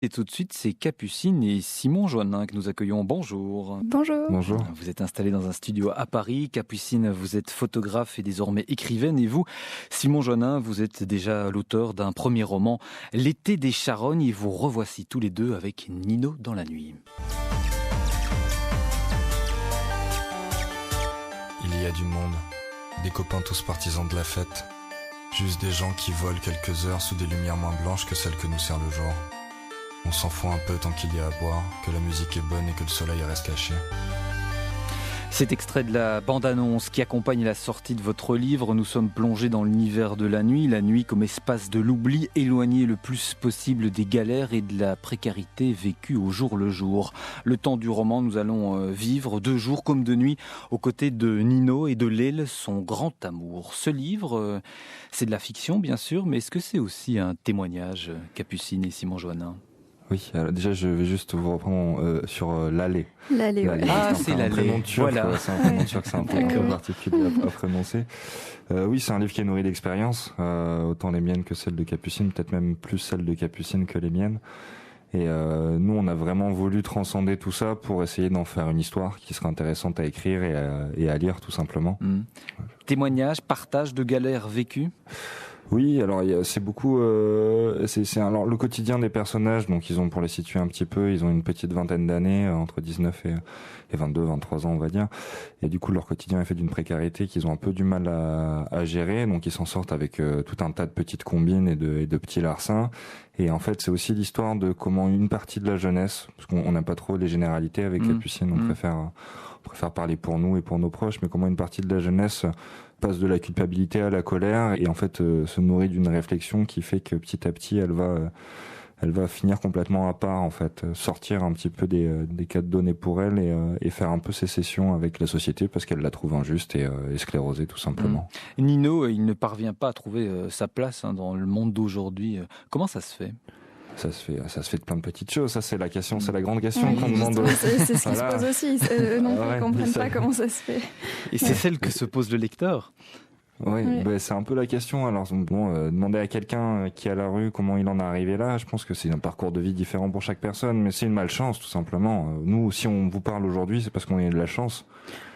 Et tout de suite, c'est Capucine et Simon Joannin que nous accueillons. Bonjour. Bonjour. Bonjour. Vous êtes installé dans un studio à Paris. Capucine, vous êtes photographe et désormais écrivaine. Et vous, Simon Joannin, vous êtes déjà l'auteur d'un premier roman, L'été des charognes. Et vous revoici tous les deux avec Nino dans la nuit. Il y a du monde, des copains tous partisans de la fête, juste des gens qui volent quelques heures sous des lumières moins blanches que celles que nous sert le jour. On s'en fout un peu tant qu'il y a à boire, que la musique est bonne et que le soleil reste caché. Cet extrait de la bande-annonce qui accompagne la sortie de votre livre. Nous sommes plongés dans l'univers de la nuit comme espace de l'oubli, éloigné le plus possible des galères et de la précarité vécue au jour le jour. Le temps du roman, nous allons vivre de jour comme de nuit aux côtés de Nino et de Léle, son grand amour. Ce livre, c'est de la fiction bien sûr, mais est-ce que c'est aussi un témoignage, Capucine et Simon Joannin ? Oui, alors déjà je vais juste vous reprendre sur l'allée. L'allée, ouais. Ah, c'est l'allée. Prénom turc, Voilà. c'est un prénom turc, c'est un peu particulier à prononcer. Oui, c'est un livre qui est nourri d'expériences, autant les miennes que celles de Capucine, peut-être même plus celles de Capucine que les miennes. Et nous, on a vraiment voulu transcender tout ça pour essayer d'en faire une histoire qui serait intéressante à écrire et à lire, tout simplement. Témoignage, partage de galères vécues ? Oui, alors c'est beaucoup, c'est alors le quotidien des personnages. Donc ils ont, pour les situer un petit peu, ils ont une petite vingtaine d'années, entre 19 et 22, 23 ans, on va dire. Et du coup, leur quotidien est fait d'une précarité qu'ils ont un peu du mal à gérer. Donc ils s'en sortent avec tout un tas de petites combines et de petits larcins. Et en fait, c'est aussi l'histoire de comment une partie de la jeunesse, parce qu'on n'aime pas trop les généralités avec Capucine, on préfère parler pour nous et pour nos proches, mais comment une partie de la jeunesse passe de la culpabilité à la colère et en fait se nourrit d'une réflexion qui fait que petit à petit elle va finir complètement à part, en fait, sortir un petit peu des cadres donnés pour elle et faire un peu sécession avec la société parce qu'elle la trouve injuste et sclérosée tout simplement. Nino, il ne parvient pas à trouver sa place dans le monde d'aujourd'hui. Comment ça se fait ? Ça se fait de plein de petites choses. Ça, c'est la question, c'est la grande question qu'on demande. C'est ce qui se pose aussi. Eux non plus comprennent pas comment ça se fait. Et c'est celle que se pose le lecteur. Oui, c'est un peu la question. Alors demander à quelqu'un qui est à la rue comment il en est arrivé là, je pense que c'est un parcours de vie différent pour chaque personne, mais c'est une malchance tout simplement. Nous, si on vous parle aujourd'hui, c'est parce qu'on a de la chance.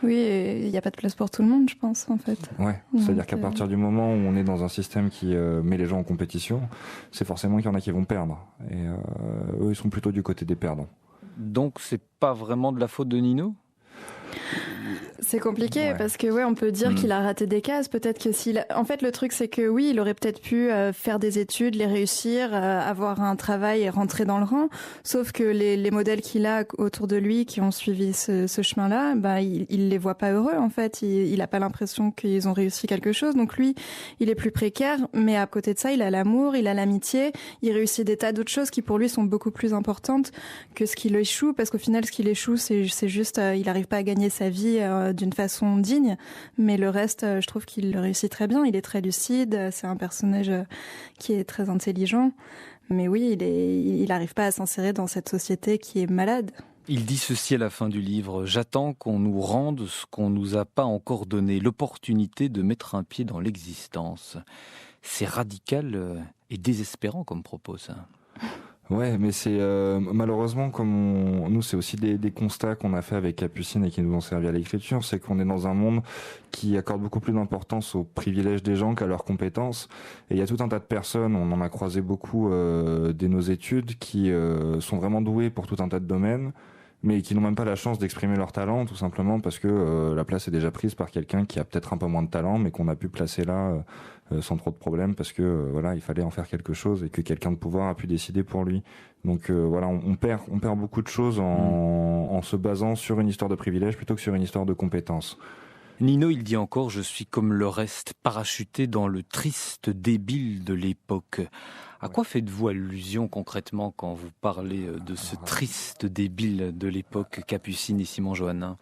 Oui, il n'y a pas de place pour tout le monde, je pense, en fait. Ouais, c'est-à-dire qu'à partir du moment où on est dans un système qui met les gens en compétition, c'est forcément qu'il y en a qui vont perdre. Et eux, ils sont plutôt du côté des perdants. Donc, c'est pas vraiment de la faute de Nino ? C'est compliqué parce que on peut dire qu'il a raté des cases. Peut-être que en fait, le truc c'est que oui, il aurait peut-être pu faire des études, les réussir, avoir un travail et rentrer dans le rang. Sauf que les modèles qu'il a autour de lui qui ont suivi ce chemin-là, il les voit pas heureux en fait. Il a pas l'impression qu'ils ont réussi quelque chose. Donc lui, il est plus précaire. Mais à côté de ça, il a l'amour, il a l'amitié. Il réussit des tas d'autres choses qui pour lui sont beaucoup plus importantes que ce qu'il échoue. Parce qu'au final, ce qu'il échoue, c'est juste, il arrive pas à gagner sa vie d'une façon digne, mais le reste, je trouve qu'il le réussit très bien. Il est très lucide, c'est un personnage qui est très intelligent, mais oui, il n'arrive pas à s'insérer dans cette société qui est malade. Il dit ceci à la fin du livre: « J'attends qu'on nous rende ce qu'on nous a pas encore donné, l'opportunité de mettre un pied dans l'existence. » C'est radical et désespérant comme propos, ça. Ouais, mais c'est malheureusement comme nous, c'est aussi des constats qu'on a fait avec Capucine et qui nous ont servi à l'écriture, c'est qu'on est dans un monde qui accorde beaucoup plus d'importance aux privilèges des gens qu'à leurs compétences. Et il y a tout un tas de personnes, on en a croisé beaucoup dès nos études, qui sont vraiment douées pour tout un tas de domaines, mais qui n'ont même pas la chance d'exprimer leur talent, tout simplement parce que la place est déjà prise par quelqu'un qui a peut-être un peu moins de talent, mais qu'on a pu placer là sans trop de problèmes, parce que il fallait en faire quelque chose et que quelqu'un de pouvoir a pu décider pour lui. Donc on perd beaucoup de choses en se basant sur une histoire de privilège plutôt que sur une histoire de compétences. Nino, il dit encore: « Je suis comme le reste, parachuté dans le triste débile de l'époque. » À quoi faites-vous allusion concrètement quand vous parlez de ce triste débile de l'époque, Capucine et Simon Joannin ?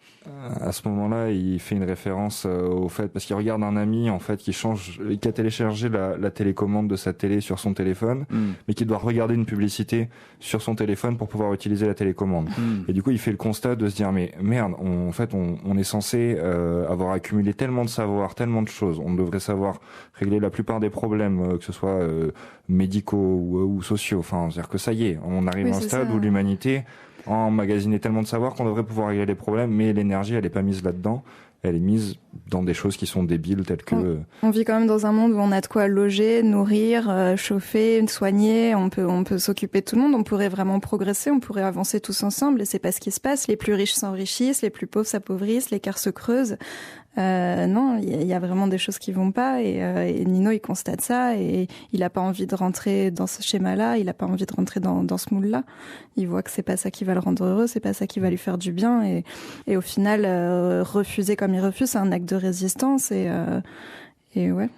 À ce moment-là, il fait une référence au fait, parce qu'il regarde un ami en fait qui a téléchargé la télécommande de sa télé sur son téléphone, mais qui doit regarder une publicité sur son téléphone pour pouvoir utiliser la télécommande. Et du coup, il fait le constat de se dire: mais merde, on est censé avoir accumulé tellement de savoir, tellement de choses. On devrait savoir régler la plupart des problèmes, que ce soit médicaux médicaux ou sociaux. Enfin, c'est-à-dire que ça y est, on arrive à un stade où l'humanité emmagasine tellement de savoir qu'on devrait pouvoir régler les problèmes, mais l'énergie, elle n'est pas mise là-dedans. Elle est mise dans des choses qui sont débiles, telles que... On vit quand même dans un monde où on a de quoi loger, nourrir, chauffer, soigner. On peut s'occuper de tout le monde. On pourrait vraiment progresser. On pourrait avancer tous ensemble. Et c'est pas ce qui se passe. Les plus riches s'enrichissent, les plus pauvres s'appauvrissent, l'écart se creuse. Non, il y a vraiment des choses qui vont pas. Et Nino, il constate ça. Et il a pas envie de rentrer dans ce schéma-là. Il a pas envie de rentrer dans ce moule-là. Il voit que c'est pas ça qui va le rendre heureux. C'est pas ça qui va lui faire du bien. Et au final, refuser comme il refuse, c'est un acte de résistance. Et ouais.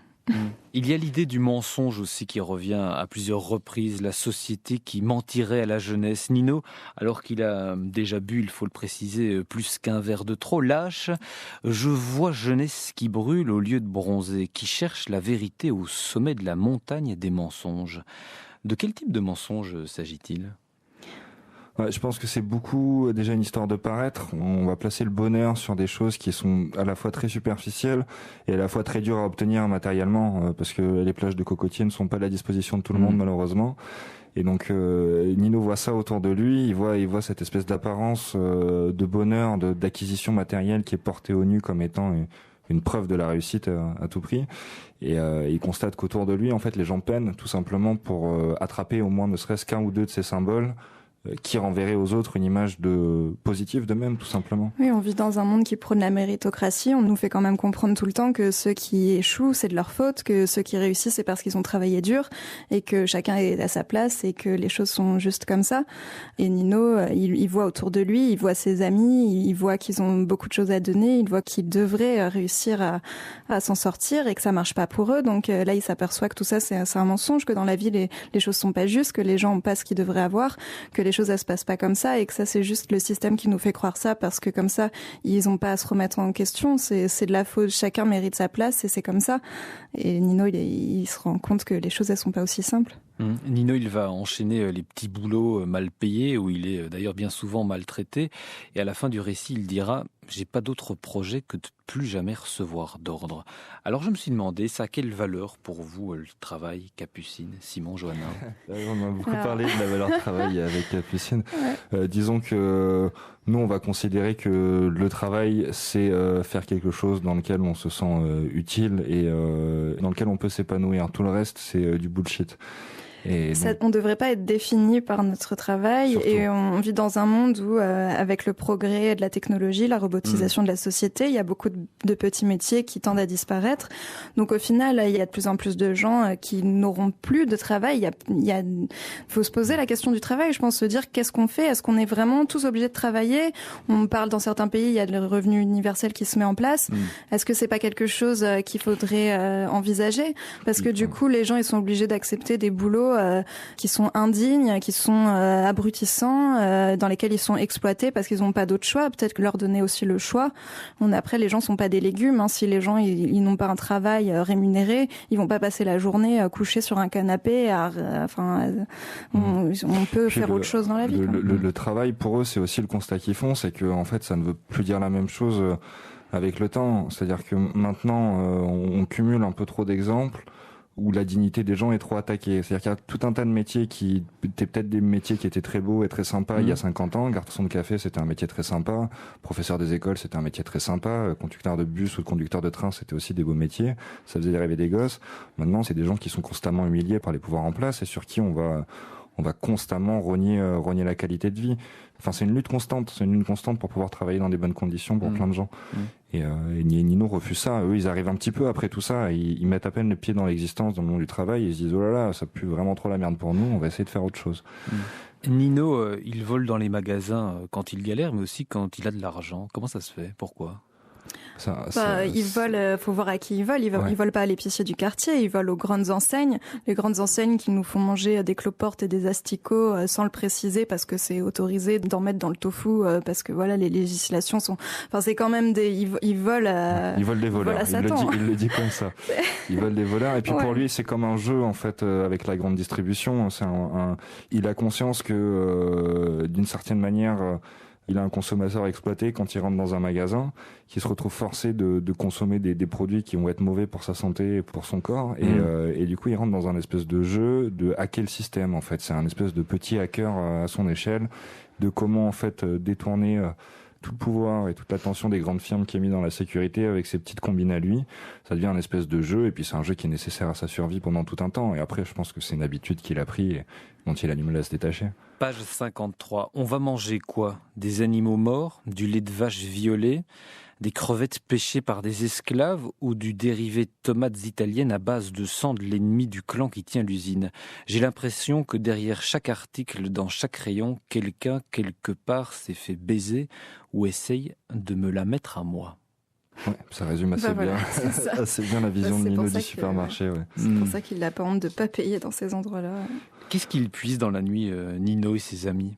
Il y a l'idée du mensonge aussi qui revient à plusieurs reprises, la société qui mentirait à la jeunesse. Nino, alors qu'il a déjà bu, il faut le préciser, plus qu'un verre de trop, lâche. Je vois jeunesse qui brûle au lieu de bronzer, qui cherche la vérité au sommet de la montagne des mensonges. De quel type de mensonge s'agit-il ? Je pense que c'est beaucoup déjà une histoire de paraître. On va placer le bonheur sur des choses qui sont à la fois très superficielles et à la fois très dures à obtenir matériellement, parce que les plages de cocotiers ne sont pas à la disposition de tout le monde malheureusement. Et donc Nino voit ça autour de lui, il voit cette espèce d'apparence de bonheur, d'acquisition matérielle qui est portée au nu comme étant une preuve de la réussite à tout prix. Et il constate qu'autour de lui, en fait, les gens peinent tout simplement pour attraper au moins ne serait-ce qu'un ou deux de ces symboles qui renverrait aux autres une image positive d'eux-mêmes, tout simplement. Oui, on vit dans un monde qui prône la méritocratie. On nous fait quand même comprendre tout le temps que ceux qui échouent, c'est de leur faute, que ceux qui réussissent, c'est parce qu'ils ont travaillé dur, et que chacun est à sa place, et que les choses sont juste comme ça. Et Nino, il voit autour de lui, il voit ses amis, il voit qu'ils ont beaucoup de choses à donner, il voit qu'ils devraient réussir à s'en sortir, et que ça marche pas pour eux. Donc là, il s'aperçoit que tout ça, c'est un mensonge, que dans la vie, les choses sont pas justes, que les gens ont pas ce qu'ils devraient avoir, que les choses elles se passent pas comme ça, et que ça c'est juste le système qui nous fait croire ça, parce que comme ça ils ont pas à se remettre en question, c'est de la faute, chacun mérite sa place et c'est comme ça. Et Nino il se rend compte que les choses elles sont pas aussi simples. Nino, il va enchaîner les petits boulots mal payés, où il est d'ailleurs bien souvent maltraité, et à la fin du récit, il dira « J'ai pas d'autre projet que de plus jamais recevoir d'ordre ». Alors je me suis demandé, ça a quelle valeur pour vous le travail, Capucine, Simon, Johanna ? On a beaucoup parlé de la valeur travail avec Capucine. Ouais. Disons que nous, on va considérer que le travail, c'est faire quelque chose dans lequel on se sent utile et dans lequel on peut s'épanouir. Tout le reste, c'est du bullshit. Et ça, on ne devrait pas être défini par notre travail. Surtout. Et on vit dans un monde où, avec le progrès de la technologie, la robotisation de la société, il y a beaucoup de petits métiers qui tendent à disparaître. Donc au final, il y a de plus en plus de gens qui n'auront plus de travail. Il faut se poser la question du travail. Je pense se dire qu'est-ce qu'on fait ? Est-ce qu'on est vraiment tous obligés de travailler ? On parle dans certains pays, il y a le revenu universel qui se met en place. Est-ce que c'est pas quelque chose qu'il faudrait envisager ? Parce que du coup, les gens ils sont obligés d'accepter des boulots qui sont indignes, qui sont abrutissants, dans lesquels ils sont exploités parce qu'ils n'ont pas d'autre choix. Peut-être que leur donner aussi le choix. Après, les gens sont pas des légumes. Hein. Si les gens ils n'ont pas un travail rémunéré, ils vont pas passer la journée couchés sur un canapé. On peut faire autre chose dans la vie. Le travail pour eux, c'est aussi le constat qu'ils font, c'est que en fait, ça ne veut plus dire la même chose avec le temps. C'est-à-dire que maintenant, on cumule un peu trop d'exemples où la dignité des gens est trop attaquée. C'est-à-dire qu'il y a tout un tas de métiers qui étaient peut-être des métiers qui étaient très beaux et très sympas il y a 50 ans. Garçon de café, c'était un métier très sympa. Professeur des écoles, c'était un métier très sympa. Conducteur de bus ou conducteur de train, c'était aussi des beaux métiers. Ça faisait rêver des gosses. Maintenant, c'est des gens qui sont constamment humiliés par les pouvoirs en place et sur qui on va constamment rogner la qualité de vie. Enfin, c'est une lutte constante. C'est une lutte constante pour pouvoir travailler dans des bonnes conditions pour plein de gens. Et Nino refuse ça. Eux, ils arrivent un petit peu après tout ça. Ils mettent à peine le pied dans l'existence, dans le monde du travail. Ils se disent, oh là là, ça pue vraiment trop la merde pour nous. On va essayer de faire autre chose. Nino, il vole dans les magasins quand il galère, mais aussi quand il a de l'argent. Comment ça se fait ? Pourquoi ? Il vole, faut voir à qui il vole. Il vole pas à l'épicier du quartier, il vole aux grandes enseignes. Les grandes enseignes qui nous font manger des cloportes et des asticots sans le préciser parce que c'est autorisé d'en mettre dans le tofu parce que voilà, les législations sont. Enfin, c'est quand même des. Il vole des voleurs. Il le dit comme ça. Il vole des voleurs. Et puis pour lui, c'est comme un jeu en fait avec la grande distribution. Il a conscience que d'une certaine manière. Il a un consommateur exploité quand il rentre dans un magasin, qui se retrouve forcé de consommer des produits qui vont être mauvais pour sa santé et pour son corps. Et du coup, il rentre dans un espèce de jeu de hacker le système, en fait. C'est un espèce de petit hacker à son échelle, de comment, en fait, détourner tout le pouvoir et toute l'attention des grandes firmes qui est mis dans la sécurité avec ses petites combines à lui. Ça devient un espèce de jeu, et puis c'est un jeu qui est nécessaire à sa survie pendant tout un temps. Et après, je pense que c'est une habitude qu'il a pris et dont il a du mal à se détacher. Page 53. On va manger quoi? Des animaux morts, du lait de vache violet, des crevettes pêchées par des esclaves ou du dérivé de tomates italiennes à base de sang de l'ennemi du clan qui tient l'usine? J'ai l'impression que derrière chaque article, dans chaque rayon, quelqu'un, quelque part, s'est fait baiser ou essaye de me la mettre à moi. Ouais, ça résume assez bien, assez bien la vision de Nino du supermarché. Ouais. C'est pour ça qu'il n'a pas honte de ne pas payer dans ces endroits-là. Qu'est-ce qu'il puise dans la nuit, Nino et ses amis?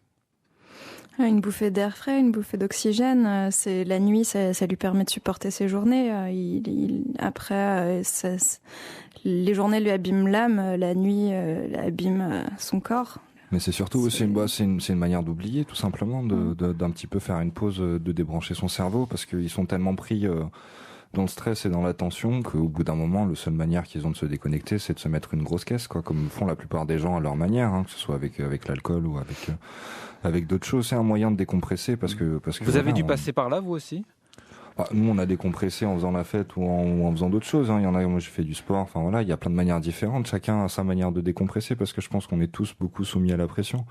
Une bouffée d'air frais, une bouffée d'oxygène. C'est la nuit, ça lui permet de supporter ses journées. Après, les journées lui abîment l'âme, la nuit abîme son corps. Mais c'est surtout c'est une manière d'oublier, tout simplement, d'un petit peu faire une pause, de débrancher son cerveau, parce qu'ils sont tellement pris dans le stress et dans la tension qu'au bout d'un moment, la seule manière qu'ils ont de se déconnecter, c'est de se mettre une grosse caisse, quoi, comme font la plupart des gens à leur manière, hein, que ce soit avec l'alcool ou avec d'autres choses. C'est un moyen de décompresser parce que vous avez dû passer par là, vous aussi? Nous, on a décompressé en faisant la fête ou en faisant d'autres choses. Hein. Il y en a, moi, j'ai fait du sport. Enfin voilà, il y a plein de manières différentes. Chacun a sa manière de décompresser, parce que je pense qu'on est tous beaucoup soumis à la pression.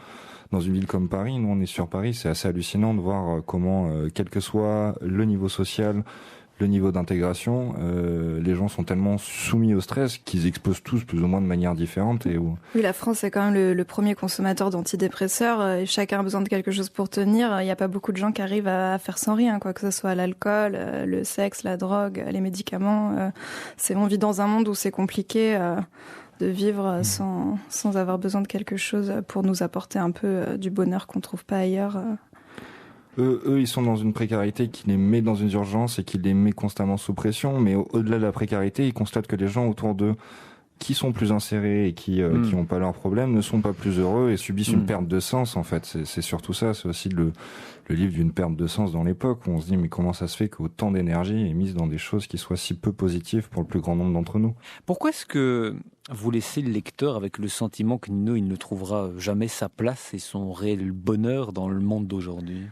Dans une ville comme Paris, nous, on est sur Paris. C'est assez hallucinant de voir comment, quel que soit le niveau social, le niveau d'intégration, les gens sont tellement soumis au stress qu'ils explosent tous plus ou moins de manière différente. Oui, la France est quand même le premier consommateur d'antidépresseurs. Et chacun a besoin de quelque chose pour tenir. Il n'y a pas beaucoup de gens qui arrivent à faire sans rien, quoi, que ce soit l'alcool, le sexe, la drogue, les médicaments. On vit dans un monde où c'est compliqué de vivre sans avoir besoin de quelque chose pour nous apporter un peu du bonheur qu'on ne trouve pas ailleurs. Eux, ils sont dans une précarité qui les met dans une urgence et qui les met constamment sous pression. Mais au-delà de la précarité, ils constatent que les gens autour d'eux, qui sont plus insérés et qui n'ont pas leurs problèmes, ne sont pas plus heureux et subissent une perte de sens, en fait. C'est surtout ça. C'est aussi le livre d'une perte de sens dans l'époque, où on se dit, mais comment ça se fait qu'autant d'énergie est mise dans des choses qui soient si peu positives pour le plus grand nombre d'entre nous? Pourquoi est-ce que vous laissez le lecteur avec le sentiment que Nino, il ne trouvera jamais sa place et son réel bonheur dans le monde d'aujourd'hui?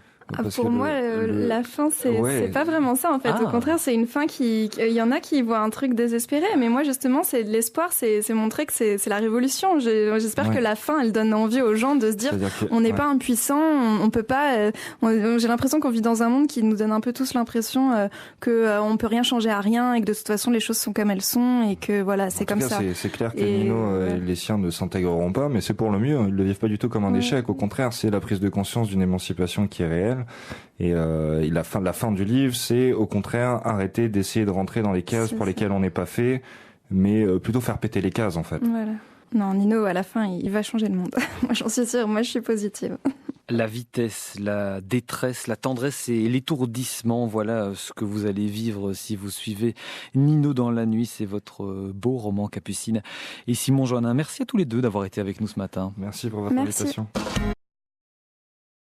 Pour moi, la fin, c'est pas vraiment ça, en fait. Au contraire, c'est une fin il y en a qui voient un truc désespéré, mais moi, justement, c'est de l'espoir, c'est montrer que c'est la révolution. J'espère que la fin, elle donne envie aux gens de se dire, on n'est pas impuissant, on peut pas, j'ai l'impression qu'on vit dans un monde qui nous donne un peu tous l'impression que on peut rien changer à rien et que de toute façon, les choses sont comme elles sont et que voilà, c'est comme ça. C'est clair que Nino et les siens ne s'intégreront pas, mais c'est pour le mieux. Ils le vivent pas du tout comme un échec. Au contraire, c'est la prise de conscience d'une émancipation qui est réelle. Et la fin du livre, c'est au contraire arrêter d'essayer de rentrer dans les cases pour lesquelles on n'est pas fait, mais plutôt faire péter les cases, en fait. Voilà. Non, Nino, à la fin, il va changer le monde. Moi, j'en suis sûre. Moi, je suis positive. La vitesse, la détresse, la tendresse et l'étourdissement, voilà ce que vous allez vivre si vous suivez Nino dans la nuit. C'est votre beau roman, Capucine. Et Simon Joannin, merci à tous les deux d'avoir été avec nous ce matin. Merci pour votre invitation.